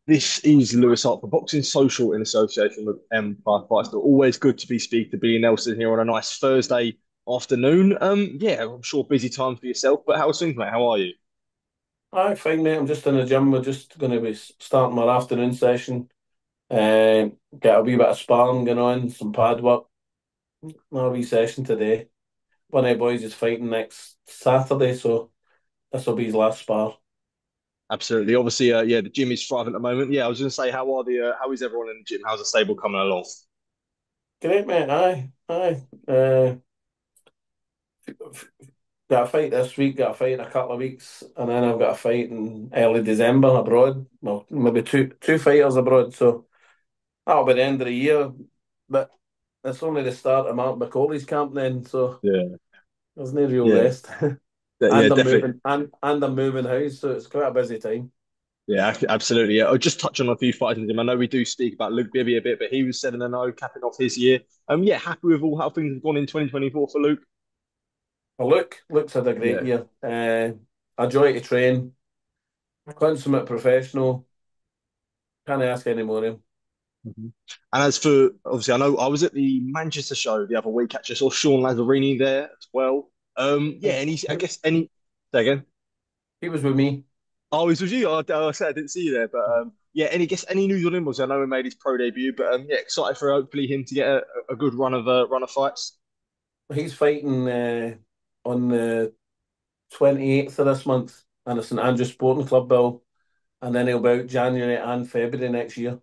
This is Lewis Hart for Boxing Social in association with Empire Fights. They're always good to be speaking to Billy Nelson here on a nice Thursday afternoon. Yeah, I'm sure busy time for yourself, but how's things, mate? How are you? Aye, fine, mate. I'm just in the gym. We're just going to be starting our afternoon session. Get a wee bit of sparring going on, some pad work. A wee session today. One of the boys is fighting next Saturday, so this will be his last spar. Absolutely. Obviously, yeah, the gym is thriving at the moment. Yeah, I was going to say, how is everyone in the gym? How's the stable coming along? Great, mate. Aye, aye. Got a fight this week. Got a fight in a couple of weeks, and then I've got a fight in early December abroad. Well, maybe two fighters abroad. So that'll be the end of the year. But it's only the start of Martin Bakole's camp then, so Yeah, there's no real yeah, rest. yeah, And I'm definitely. moving and I'm moving house, so it's quite a busy time. Yeah, absolutely. Yeah, I'll just touch on a few fights in the gym. I know we do speak about Luke Bibby a bit, but he was 7-0, capping off his year. Yeah, happy with all how things have gone in 2024 for Luke. Well, Luke's had a great Yeah. year. I joy to train, consummate professional. Can't ask any more of him. Mhm. And as for obviously, I know I was at the Manchester show the other week. Actually, saw Sean Lazzarini there as well. Yeah, He, and I guess any say again. he was with me. Oh, it was you. I said I didn't see you there, but yeah. Any news on him? Was I know he made his pro debut, but yeah, excited for hopefully him to get a good run of fights. He's fighting on the 28th of this month, and it's St Andrews Sporting Club bill, and then he'll be out January and February next year.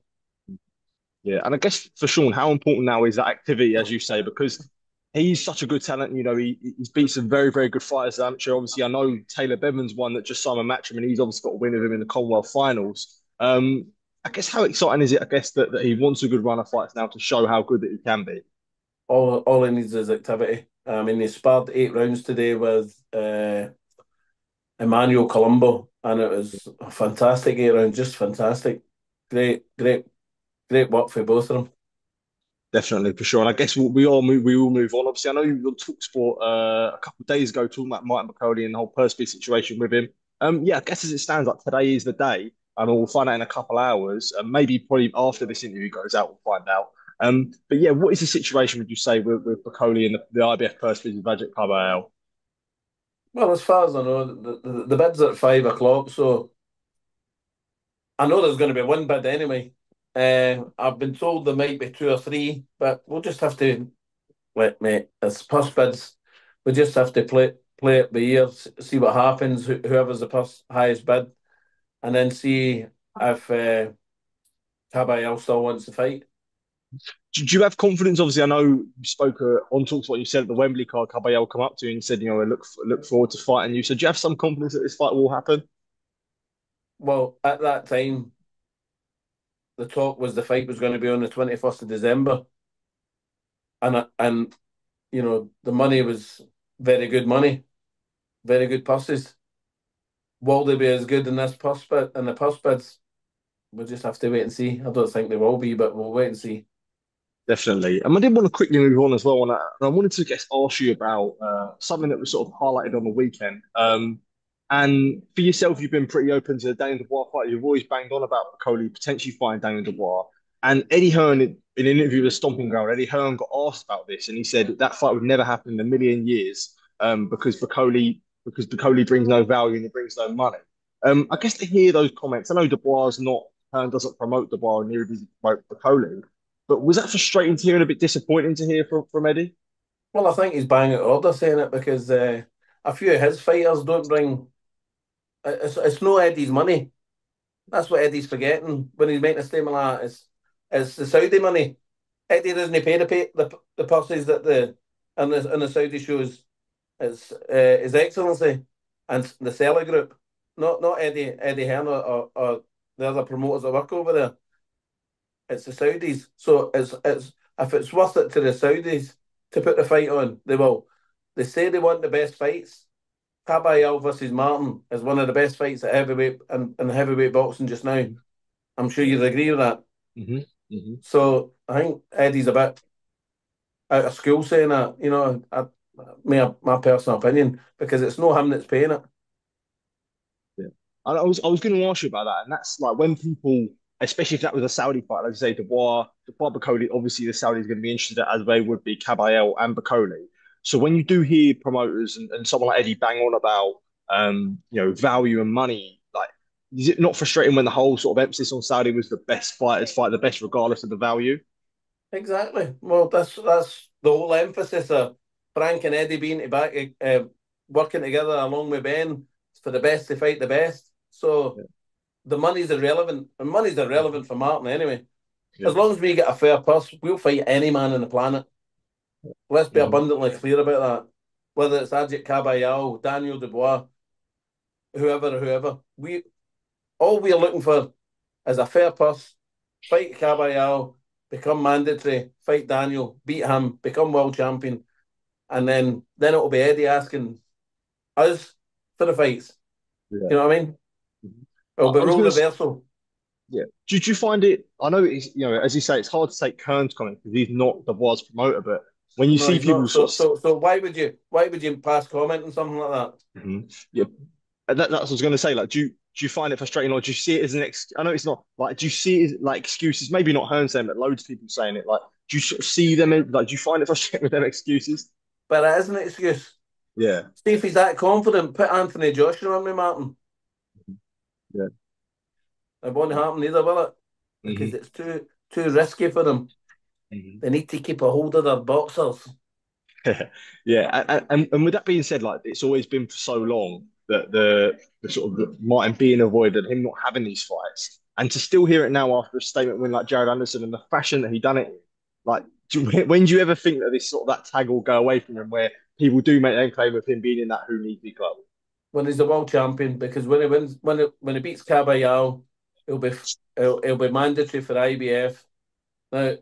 Yeah, and I guess for Sean, how important now is that activity, as you say, because he's such a good talent. You know, he's beat some very good fighters as amateur. Obviously, I know Taylor Bevan's one that just Simon Matcham, and he's obviously got a win of him in the Commonwealth Finals. I guess how exciting is it? I guess that he wants a good run of fights now to show how good that he can be. All he needs is activity. I mean, he sparred 8 rounds today with Emmanuel Colombo, and it was a fantastic 8 rounds, just fantastic. Great, great work for both of them. Definitely, for sure. And I guess we all move on. Obviously, I know you were on Talksport a couple of days ago talking about Martin Bakole and the whole Perspy situation with him. Yeah, I guess as it stands, like today is the day, and we'll find out in a couple of hours. Maybe probably after this interview goes out, we'll find out. But yeah, what is the situation? Would you say with Bakole and the IBF Perspy with Agit Kabayel? Well, as far as I know, the bid's at 5 o'clock, so I know there's going to be one bid anyway. I've been told there might be two or three, but we'll just have to wait, mate. It's purse bids. We just have to play it by ear, see what happens. Whoever's the highest bid, and then see if Kabayel still wants to fight. Do you have confidence? Obviously, I know you spoke on Talks what you said at the Wembley card. Kabayel come up to you and said, you know, I look forward to fighting you. So, do you have some confidence that this fight will happen? Well, at that time, the talk was the fight was going to be on the 21st of December, and the money was very good money, very good purses. Will they be as good in this purse bid in the purse bids? We'll just have to wait and see. I don't think they will be, but we'll wait and see. Definitely. And I did want to quickly move on as well on that. And I wanted to just ask you about something that was sort of highlighted on the weekend. And for yourself, you've been pretty open to the Daniel Dubois fight. You've always banged on about Coley potentially fighting Daniel Dubois. And Eddie Hearn, in an interview with Stomping Ground, Eddie Hearn got asked about this, and he said that fight would never happen in a million years because Bakole brings no value and he brings no money. I guess to hear those comments, I know Dubois is not Hearn doesn't promote Dubois, and neither does he promote Bakole. But was that frustrating to hear and a bit disappointing to hear from Eddie? Well, I think he's bang out order saying it because a few of his fighters don't bring. It's no Eddie's money. That's what Eddie's forgetting when he's making a statement like that. It's the Saudi money. Eddie doesn't pay the purses that the Saudi shows. It's His Excellency and the Seller Group, not Eddie Hearn or the other promoters that work over there. It's the Saudis. So it's if it's worth it to the Saudis to put the fight on, they will. They say they want the best fights. Kabayel versus Martin is one of the best fights at heavyweight and heavyweight boxing just now. I'm sure Yeah. you'd agree with that. hmm hmm So I think Eddie's a bit out of school saying that. My personal opinion because it's no him that's paying it. Yeah. And I was going to ask you about that, and that's like when people especially if that was a Saudi fight, like you say, Dubois, Bakole, obviously the Saudis are going to be interested as they would be Kabayel and Bakole. So when you do hear promoters and someone like Eddie bang on about value and money, like is it not frustrating when the whole sort of emphasis on Saudi was the best fighters fight the best regardless of the value? Exactly. Well, that's the whole emphasis of Frank and Eddie being back, working together along with Ben for the best to fight the best. So Yeah. the money's irrelevant, and money's irrelevant for Martin anyway. Yeah. As long as we get a fair purse, we'll fight any man on the planet. Let's be Mhm. abundantly clear about that. Whether it's Agit Kabayel, Daniel Dubois, whoever, we all we're looking for is a fair purse. Fight Kabayel, become mandatory. Fight Daniel, beat him, become world champion, and then it'll be Eddie asking us for the fights. Yeah. You know what I mean? Mhm. It'll be I was role going to, reversal. yeah. Did you find it? I know it's, as you say, it's hard to take Kern's comment because he's not the was promoter, but when you No, see he's not. people So sort of, so so why would you pass comment on something like that? Mhm. Yeah, that's what I was going to say. Like, do you find it frustrating, or do you see it as an ex? I know it's not like. Do you see it as like excuses? Maybe not Hearn saying, but loads of people saying it. Like, do you sort of see them? Like, do you find it frustrating with them excuses? But it is an excuse. Yeah, See if he's that confident, put Anthony Joshua on me, Martin. yeah, It won't happen either, will it? Because hmm it's too risky for them. hmm They need to keep a hold of their boxers. yeah. And with that being said, like it's always been for so long that the sort of the Martin being avoided, him not having these fights, and to still hear it now after a statement win like Jared Anderson and the fashion that he done it, like when do you ever think that this sort of that tag will go away from him, where people do make their claim of him being in that who needs to be club? When he's the world champion, because when he wins, when he beats Kabayal, it'll be it'll be mandatory for IBF. Now,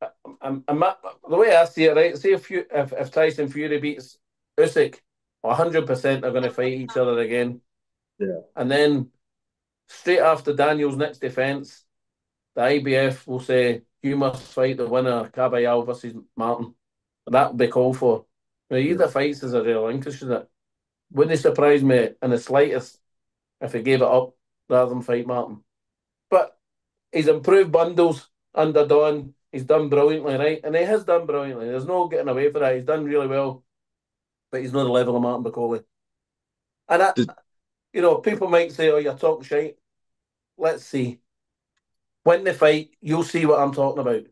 the way I see it, right? See if Tyson Fury beats Usyk, 100% are going to fight each other again, Yeah, and then straight after Daniel's next defense, the IBF will say you must fight the winner, Kabayal versus Martin. That will be called for. Now, either yeah. fights is a real interest in it. Wouldn't surprise me in the slightest if he gave it up rather than fight Martin. But he's improved bundles under Don. He's done brilliantly, right? And he has done brilliantly. There's no getting away from that. He's done really well, but he's not the level of Martin Bakole. And Does, people might say, "Oh, you're talking shite." Let's see. When they fight, you'll see what I'm talking about.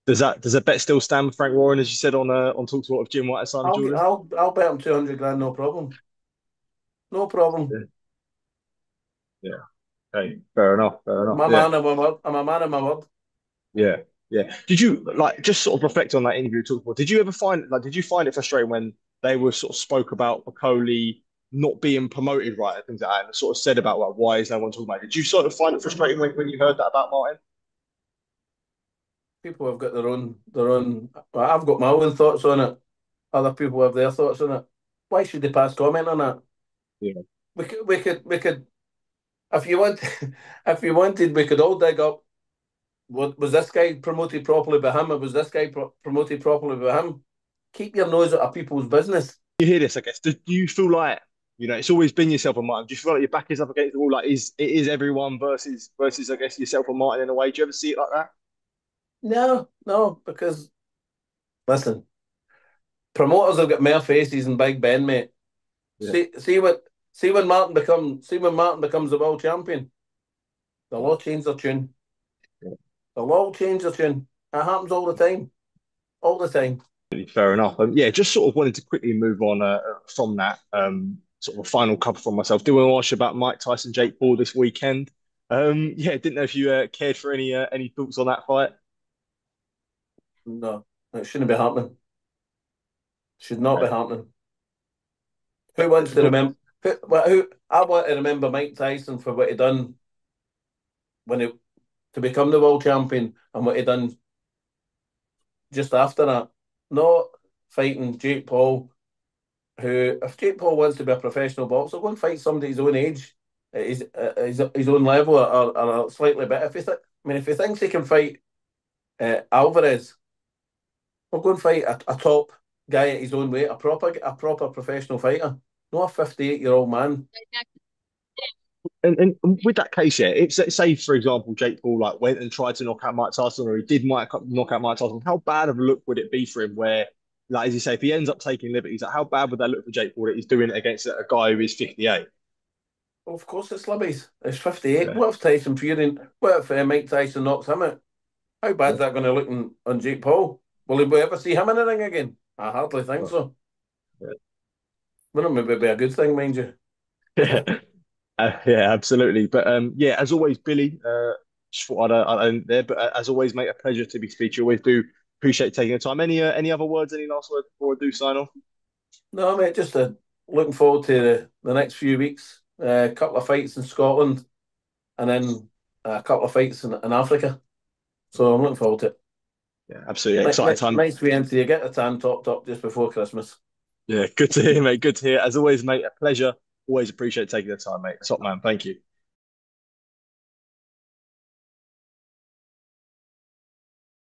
does a bet still stand with Frank Warren, as you said on Talk Sport of Jim White, Simon I'll Jordan? I'll bet him 200 grand, no problem, no problem. Yeah, yeah. Okay, fair enough, fair enough. My Yeah. man of my word. I'm a man of my word. Yeah, yeah. Did you like just sort of reflect on that interview you talked about? Did you ever find like did you find it frustrating when they were sort of spoke about Bakole not being promoted right and things like that, and sort of said about like why is no one talking about it? Did you sort of find it frustrating when you heard that about Martin? People have got their own. Well, I've got my own thoughts on it. Other people have their thoughts on it. Why should they pass comment on that? Yeah, We could if you want if you wanted we could all dig up was this guy promoted properly by him or was this guy promoted properly by him? Keep your nose out of people's business. you hear this, I guess. Do you feel like it's always been yourself and Martin? Do you feel like your back is up against the wall? Like is everyone versus I guess yourself and Martin in a way? Do you ever see it like that? No, no, because listen, promoters have got more faces than Big Ben, mate. Yeah, See when Martin becomes the world champion, they'll all change their tune. yeah. They'll all change their tune. That happens all the time. All the time. Fair enough. Yeah, just sort of wanted to quickly move on from that. Sort of a final couple from myself. Do want to ask you about Mike Tyson, Jake Paul this weekend? Yeah, didn't know if you cared for any thoughts on that fight. No, it shouldn't be happening. Should not be Okay. happening. Who wants to Well, remember? Who I want to remember Mike Tyson for what he done when he to become the world champion and what he done just after that. Not fighting Jake Paul, who if Jake Paul wants to be a professional boxer, go and fight somebody his own age, his own level, or slightly better. If he thinks he can fight Alvarez, well, go and fight a top guy at his own weight, a proper professional fighter, not a 58-year-old man. and with that case, yeah, if say for example Jake Paul like went and tried to knock out Mike Tyson, or he did knock out Mike Tyson, how bad of a look would it be for him? Where, like as you say, if he ends up taking liberties, like how bad would that look for Jake Paul that he's doing it against a guy who is 58? Well, of course it's Libby's. It's 58. Yeah, What if Tyson Fury, what if Mike Tyson knocks him out? How yeah, bad's that going to look on Jake Paul? Will we ever see him in the ring again? I hardly think well, so. yeah. Wouldn't it be a good thing, mind you? Yeah, absolutely. But yeah, as always, Billy, just thought I'd end there. But as always, mate, a pleasure to be speaking to you. Always do appreciate taking the time. Any other words? Any last words before I do sign off? No, mate, just looking forward to the next few weeks. A couple of fights in Scotland and then a couple of fights in Africa. So I'm looking forward to it. Yeah, absolutely exciting time. Nice weekend to you. Get the tan topped up just before Christmas. Yeah, good to hear, mate. Good to hear. As always, mate, a pleasure. Always appreciate taking the time, mate. Top man. Thank you.